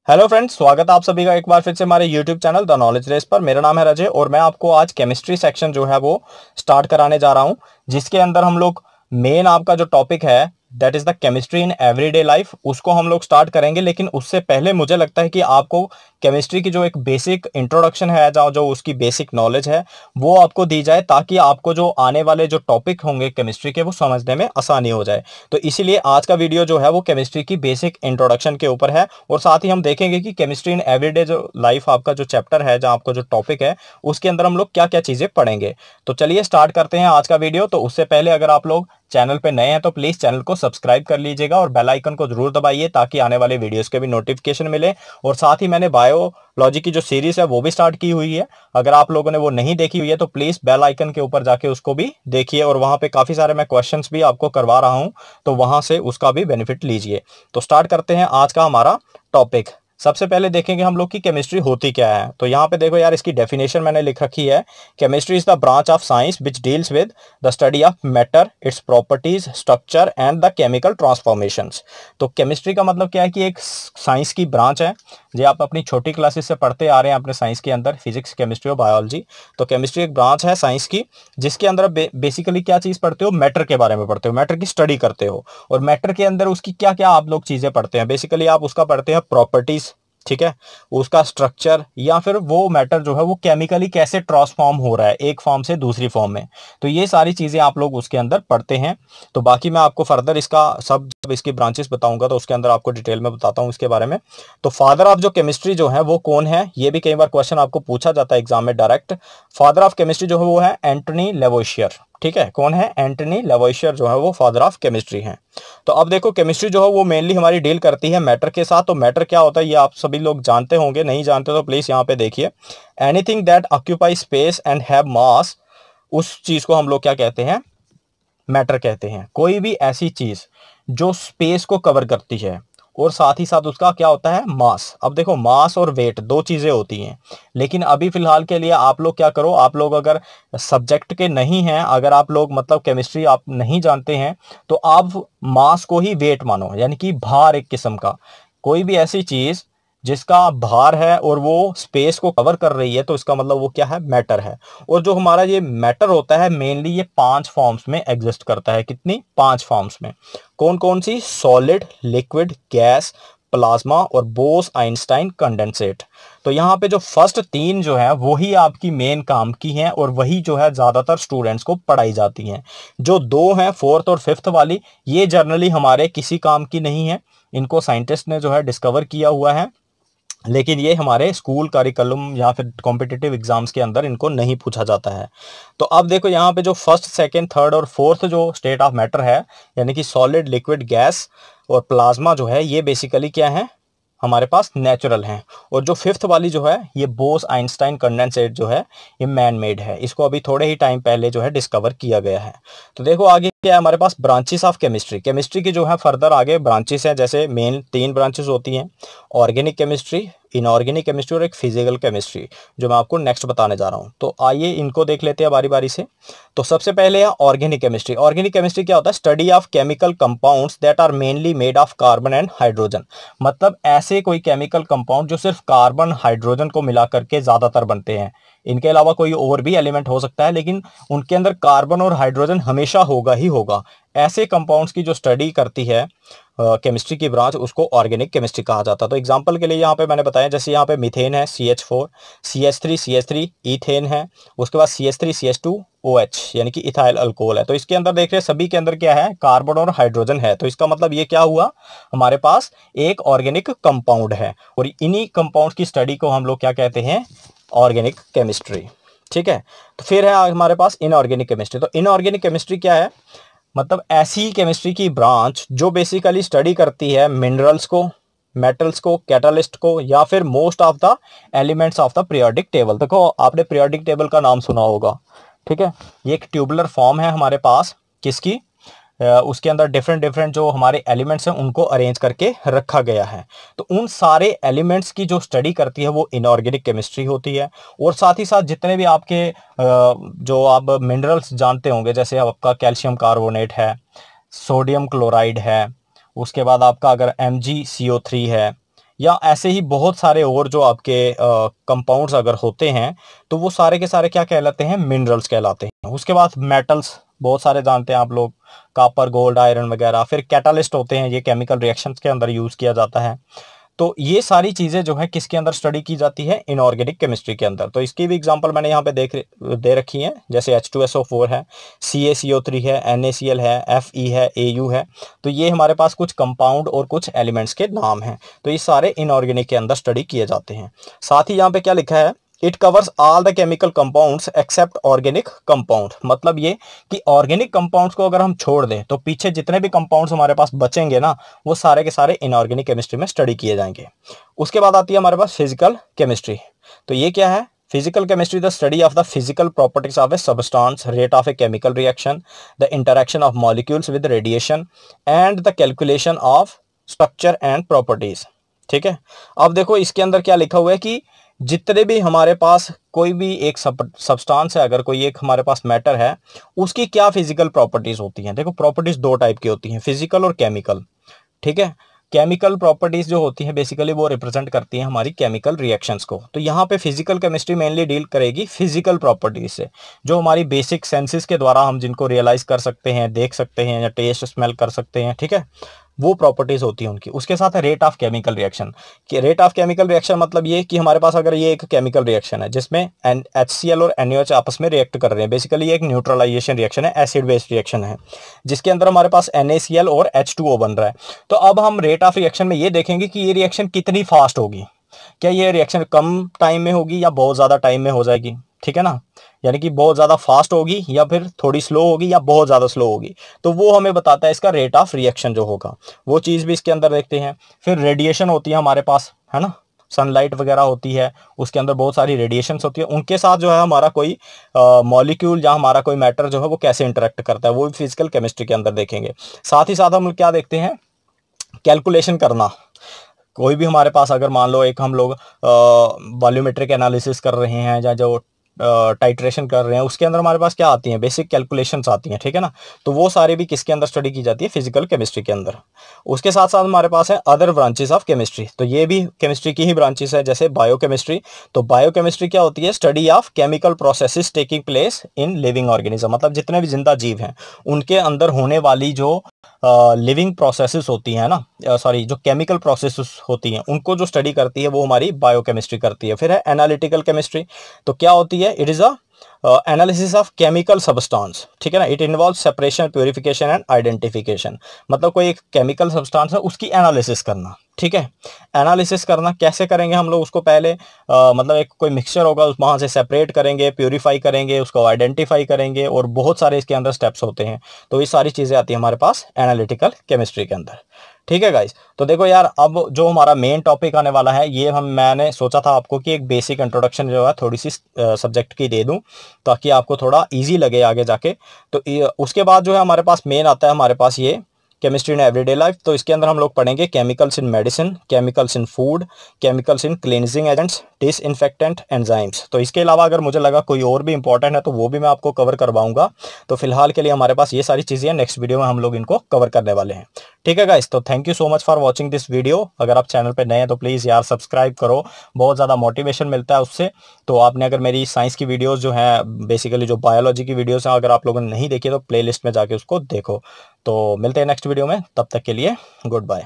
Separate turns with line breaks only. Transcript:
Hello friends, स्वागत है आप सभी का एक बार फिर से हमारे YouTube channel the knowledge race पर। मेरा नाम है रजय और मैं आपको आज केमिस्ट्री सेक्शन जो है वो स्टार्ट कराने जा रहा हूं, जिसके अंदर हम लोग मेन आपका जो टॉपिक है that is the chemistry in everyday life, उसको हम लोग स्टार्ट करेंगे। लेकिन उससे पहले मुझे लगता है कि आपको केमिस्ट्री की जो एक बेसिक इंट्रोडक्शन है, जो उसकी बेसिक नॉलेज है वो आपको दी जाए, ताकि आपको जो आने वाले जो टॉपिक होंगे केमिस्ट्री के वो समझने में आसानी हो जाए। तो इसीलिए आज का वीडियो जो है वो केमिस्ट्री की बेसिक इंट्रोडक्शन के ऊपर है, और साथ ही हम देखेंगे कि केमिस्ट्री इन एवरीडे जो लाइफ आपका जो चैप्टर है, जहाँ आपका जो टॉपिक है उसके अंदर हम लोग क्या क्या चीजें पढ़ेंगे। तो चलिए स्टार्ट करते हैं आज का वीडियो। तो उससे पहले अगर आप लोग चैनल पे नए हैं तो प्लीज चैनल को सब्सक्राइब कर लीजिएगा और बेल आइकन को जरूर दबाइए, ताकि आने वाले वीडियोस के भी नोटिफिकेशन मिले। और साथ ही मैंने बायोलॉजी की जो सीरीज है वो भी स्टार्ट की हुई है, अगर आप लोगों ने वो नहीं देखी हुई है तो प्लीज बेल आइकन के ऊपर जाके उसको भी देखिए, और वहां पे काफी सारे मैं क्वेश्चंस भी आपको करवा रहा हूं, तो वहां से उसका भी बेनिफिट लीजिए। तो स्टार्ट करते हैं आज का हमारा टॉपिक। सबसे पहले देखेंगे हम लोग की केमिस्ट्री होती क्या है। तो यहाँ पे देखो यार, इसकी डेफिनेशन मैंने लिख रखी है। Chemistry is the branch of science which deals with the study of matter, its properties, structure and the chemical transformations. तो केमिस्ट्री का मतलब क्या है कि एक साइंस की ब्रांच है, जो आप अपनी छोटी क्लासेस से पढ़ते आ रहे हैं अपने साइंस के अंदर, फिजिक्स, केमिस्ट्री और बायोलॉजी। तो केमिस्ट्री एक ब्रांच है साइंस की, जिसके अंदर बेसिकली क्या चीज पढ़ते हो, मैटर के बारे में पढ़ते हो, मैटर की स्टडी करते हो। और मैटर के अंदर उसकी क्या क्या आप लोग चीजें पढ़ते हैं, बेसिकली आप उसका पढ़ते हैं प्रॉपर्टीज, ठीक है, उसका स्ट्रक्चर, या फिर वो मैटर जो है वो केमिकली कैसे ट्रांसफॉर्म हो रहा है एक फॉर्म से दूसरी फॉर्म में। तो ये सारी चीजें आप लोग उसके अंदर पढ़ते हैं। तो बाकी मैं आपको फर्दर इसका सब जब इसकी ब्रांचेस बताऊंगा तो उसके अंदर आपको डिटेल में बताता हूँ इसके बारे में। तो फादर ऑफ जो केमिस्ट्री जो है वो कौन है, ये भी कई बार क्वेश्चन आपको पूछा जाता है एग्जाम में डायरेक्ट। फादर ऑफ केमिस्ट्री जो है वो है एंटनी लेवोइशियर। ठीक है, कौन है? एंटनी लेवोइशियर जो है वो फादर ऑफ केमिस्ट्री है। तो अब देखो, केमिस्ट्री जो है वो मेनली हमारी डील करती है मैटर के साथ। तो मैटर क्या होता है ये आप सभी लोग जानते होंगे, नहीं जानते तो प्लीज यहाँ पे देखिए। Anything that occupy space and have मास, उस चीज को हम लोग क्या कहते हैं? मैटर कहते हैं। कोई भी ऐसी चीज जो स्पेस को कवर करती है और साथ ही साथ उसका क्या होता है? मास। अब देखो, मास और वेट दो चीजें होती हैं, लेकिन अभी फिलहाल के लिए आप लोग क्या करो, आप लोग अगर सब्जेक्ट के नहीं हैं, अगर आप लोग मतलब केमिस्ट्री आप नहीं जानते हैं, तो आप मास को ही वेट मानो, यानी कि भार एक किस्म का। कोई भी ऐसी चीज जिसका भार है और वो स्पेस को कवर कर रही है, तो इसका मतलब वो क्या है? मैटर है। और जो हमारा ये मैटर होता है मेनली ये 5 फॉर्म्स में एग्जिस्ट करता है। कितनी? 5 फॉर्म्स में। कौन कौन सी? सॉलिड, लिक्विड, गैस, प्लाज्मा और बोस आइंस्टाइन कंडेंसेट। तो यहाँ पे जो फर्स्ट 3 जो है वही आपकी मेन काम की हैं, और वही जो है ज्यादातर स्टूडेंट्स को पढ़ाई जाती हैं। जो 2 हैं, 4th और 5th वाली, ये जनरली हमारे किसी काम की नहीं है। इनको साइंटिस्ट ने जो है डिस्कवर किया हुआ है, लेकिन ये हमारे स्कूल करिकुलम या फिर कॉम्पिटिटिव एग्जाम्स के अंदर इनको नहीं पूछा जाता है। तो अब देखो यहाँ पे जो फर्स्ट, सेकंड, थर्ड और फोर्थ जो स्टेट ऑफ मैटर है, यानी कि सॉलिड, लिक्विड, गैस और प्लाज्मा जो है, ये बेसिकली क्या है? हमारे पास नेचुरल हैं। और जो 5th वाली जो है, ये बोस आइंस्टाइन कंडेंसेट जो है, ये मैन मेड है। इसको अभी थोड़े ही टाइम पहले जो है डिस्कवर किया गया है। तो देखो आगे क्या है हमारे पास? Branches of chemistry. केमिस्ट्री की जो है फर्दर आगे ब्रांचेस हैं, जैसे मेन 3 ब्रांचेस होती हैं: ऑर्गेनिक केमिस्ट्री, इनऑर्गेनिक केमिस्ट्री और एक फिजिकल केमिस्ट्री, जो मैं आपको नेक्स्ट बताने जा रहा हूँ। तो आइए इनको देख लेते हैं बारी बारी से। तो सबसे पहले है ऑर्गेनिक केमिस्ट्री। ऑर्गेनिक केमिस्ट्री क्या होता है? Study of chemical compounds that are mainly made of carbon and hydrogen. मतलब ऐसे कोई केमिकल कंपाउंड जो सिर्फ कार्बन हाइड्रोजन को मिला करके ज्यादातर बनते हैं। इनके अलावा कोई और भी एलिमेंट हो सकता है, लेकिन उनके अंदर कार्बन और हाइड्रोजन हमेशा होगा ही होगा। ऐसे कंपाउंड्स की जो स्टडी करती है केमिस्ट्री की ब्रांच, उसको ऑर्गेनिक केमिस्ट्री कहा जाता है। तो एग्जांपल के लिए यहाँ पे मैंने बताया, जैसे यहाँ पे मीथेन है CH4, CH3 ईथेन है, उसके बाद CH3 CH2 OH, यानी कि इथाइल अल्कोहल है। तो इसके अंदर देख रहे हैं सभी के अंदर क्या है? कार्बन और हाइड्रोजन है। तो इसका मतलब ये क्या हुआ? हमारे पास एक ऑर्गेनिक कंपाउंड है, और इन्हीं कंपाउंड की स्टडी को हम लोग क्या कहते हैं? Organic chemistry. ठीक है। तो फिर है हमारे पास इनऑर्गेनिक केमिस्ट्री। तो इनऑर्गेनिक केमिस्ट्री क्या है? मतलब ऐसी केमिस्ट्री की ब्रांच जो बेसिकली स्टडी करती है मिनरल्स को, मेटल्स को, कैटालिस्ट को, या फिर most of the elements of the periodic table. देखो आपने पीरियोडिक टेबल का नाम सुना होगा, ठीक है। ये एक ट्यूबुलर फॉर्म है हमारे पास, किसकी? उसके अंदर डिफरेंट डिफरेंट जो हमारे एलिमेंट्स हैं उनको अरेंज करके रखा गया है। तो उन सारे एलिमेंट्स की जो स्टडी करती है वो इनऑर्गेनिक केमिस्ट्री होती है। और साथ ही साथ जितने भी आपके जो आप मिनरल्स जानते होंगे, जैसे आपका कैल्शियम कार्बोनेट है, सोडियम क्लोराइड है, उसके बाद आपका अगर MgCO3 है, या ऐसे ही बहुत सारे और जो आपके कंपाउंड्स अगर होते हैं तो वो सारे के सारे क्या कहलाते हैं, मिनरल्स कहलाते हैं। उसके बाद मेटल्स बहुत सारे जानते हैं आप लोग, कॉपर, गोल्ड, आयरन वगैरह। फिर कैटालिस्ट होते हैं, ये केमिकल रिएक्शंस के अंदर यूज किया जाता है। तो ये सारी चीजें जो है किसके अंदर स्टडी की जाती है, इनऑर्गेनिक केमिस्ट्री के अंदर। तो इसकी भी एग्जांपल मैंने यहाँ पे दे रखी है, जैसे H2SO4 है, CaCO3 है, NaCl है, Fe है, Au है। तो ये हमारे पास कुछ कंपाउंड और कुछ एलिमेंट्स के नाम हैं। तो ये सारे इनऑर्गेनिक के अंदर स्टडी किए जाते हैं। साथ ही यहाँ पे क्या लिखा है, it covers all the chemical compounds except organic compound. मतलब ये कि ऑर्गेनिक कंपाउंड्स को अगर हम छोड़ दें तो पीछे जितने भी कंपाउंड्स हमारे पास बचेंगे ना, वो सारे के सारे इनऑर्गेनिक केमिस्ट्री में स्टडी किए जाएंगे। उसके बाद आती है हमारे पास फिजिकल केमिस्ट्री। तो ये क्या है, physical chemistry the study of the physical properties of A substance, rate of a chemical reaction, the interaction of molecules with radiation and the calculation of structure and properties. ठीक है, अब देखो इसके अंदर क्या लिखा हुआ है कि जितने भी हमारे पास कोई भी एक सब्सटेंस है, अगर कोई एक हमारे पास मैटर है, उसकी क्या फिजिकल प्रॉपर्टीज होती हैं। देखो प्रॉपर्टीज दो टाइप की होती हैं, फिजिकल और केमिकल। ठीक है, केमिकल प्रॉपर्टीज जो होती हैं बेसिकली वो रिप्रेजेंट करती हैं हमारी केमिकल रिएक्शंस को। तो यहाँ पे फिजिकल केमिस्ट्री मेनली डील करेगी फिजिकल प्रॉपर्टीज से, जो हमारी बेसिक सेंसेस के द्वारा हम जिनको रियलाइज कर सकते हैं, देख सकते हैं या टेस्ट स्मेल कर सकते हैं। ठीक है, वो प्रॉपर्टीज होती हैं उनकी। उसके साथ है रेट ऑफ केमिकल रिएक्शन। कि रेट ऑफ केमिकल रिएक्शन मतलब ये कि हमारे पास अगर ये एक केमिकल रिएक्शन है जिसमें HCl और NaOH आपस में रिएक्ट कर रहे हैं, बेसिकली ये एक न्यूट्रलाइजेशन रिएक्शन है, एसिड बेस्ड रिएक्शन है, जिसके अंदर हमारे पास NaCl और H2O बन रहा है। तो अब हम रेट ऑफ रिएक्शन में ये देखेंगे कि ये रिएक्शन कितनी फास्ट होगी, क्या ये रिएक्शन कम टाइम में होगी या बहुत ज़्यादा टाइम में हो जाएगी। ठीक है ना, यानी कि बहुत ज़्यादा फास्ट होगी या फिर थोड़ी स्लो होगी या बहुत ज़्यादा स्लो होगी। तो वो हमें बताता है इसका रेट ऑफ रिएक्शन जो होगा, वो चीज़ भी इसके अंदर देखते हैं। फिर रेडिएशन होती है हमारे पास, है ना, सनलाइट वगैरह होती है, उसके अंदर बहुत सारी रेडिएशंस होती है, उनके साथ जो है हमारा कोई मॉलिक्यूल या हमारा कोई मैटर जो है वो कैसे इंटरेक्ट करता है, वो भी फिजिकल केमिस्ट्री के अंदर देखेंगे। साथ ही साथ हम क्या देखते हैं, कैलकुलेशन करना। कोई भी हमारे पास अगर मान लो एक हम लोग वॉल्यूमेट्रिक एनालिसिस कर रहे हैं या जो टाइट्रेशन कर रहे हैं, उसके अंदर हमारे पास क्या आती हैं, बेसिक कैलकुलेशंस आती हैं। ठीक है ना, तो वो सारी भी किसके अंदर स्टडी की जाती है, फिजिकल केमिस्ट्री के अंदर। उसके साथ साथ हमारे पास है अदर ब्रांचेस ऑफ केमिस्ट्री। तो ये भी केमिस्ट्री की ही ब्रांचेस है, जैसे बायोकेमिस्ट्री। तो बायोकेमिस्ट्री क्या होती है, study of chemical processes taking place in living organism. मतलब जितने भी जिंदा जीव हैं उनके अंदर होने वाली जो लिविंग प्रोसेसेस होती हैं ना, सॉरी जो केमिकल प्रोसेसेस होती हैं, उनको जो स्टडी करती है वो हमारी बायोकेमिस्ट्री करती है। फिर है एनालिटिकल केमिस्ट्री। तो क्या होती है, it is a analysis of chemical substance. ठीक है ना, it involve separation, purification and identification. मतलब कोई एक केमिकल सब्सटेंस है उसकी एनालिसिस करना। ठीक है, एनालिसिस करना कैसे करेंगे हम लोग, उसको पहले मतलब एक कोई मिक्सचर होगा उस वहाँ से सेपरेट करेंगे, प्योरीफाई करेंगे, उसको आइडेंटिफाई करेंगे, और बहुत सारे इसके अंदर स्टेप्स होते हैं। तो ये सारी चीज़ें आती हैं हमारे पास एनालिटिकल केमिस्ट्री के अंदर। ठीक है गाइस, तो देखो यार, अब जो हमारा मेन टॉपिक आने वाला है, ये मैंने सोचा था आपको कि एक बेसिक इंट्रोडक्शन जो है थोड़ी सी सब्जेक्ट की दे दूं, ताकि आपको थोड़ा इजी लगे आगे जाके। तो उसके बाद जो है हमारे पास मेन आता है हमारे पास ये केमिस्ट्री इन एवरीडे लाइफ। तो इसके अंदर हम लोग पढ़ेंगे केमिकल्स इन मेडिसिन, केमिकल्स इन फूड, केमिकल्स इन क्लींजिंग एजेंट्स, डिसइंफेक्टेंट, एंजाइम्स। तो इसके अलावा अगर मुझे लगा कोई और भी इंपॉर्टेंट है तो वो भी मैं आपको कवर करवाऊंगा। तो फिलहाल के लिए हमारे पास ये सारी चीज़ें हैं, नेक्स्ट वीडियो में हम लोग इनको कवर करने वाले हैं। ठीक है गाइस, तो thank you so much for watching this video. अगर आप चैनल पर नए हैं तो प्लीज़ यार सब्सक्राइब करो, बहुत ज़्यादा मोटिवेशन मिलता है उससे। तो आपने अगर मेरी साइंस की वीडियोस जो हैं, बेसिकली जो बायोलॉजी की वीडियोस हैं, अगर आप लोगों ने नहीं देखी तो प्लेलिस्ट में जाके उसको देखो। तो मिलते हैं नेक्स्ट वीडियो में, तब तक के लिए गुड बाय।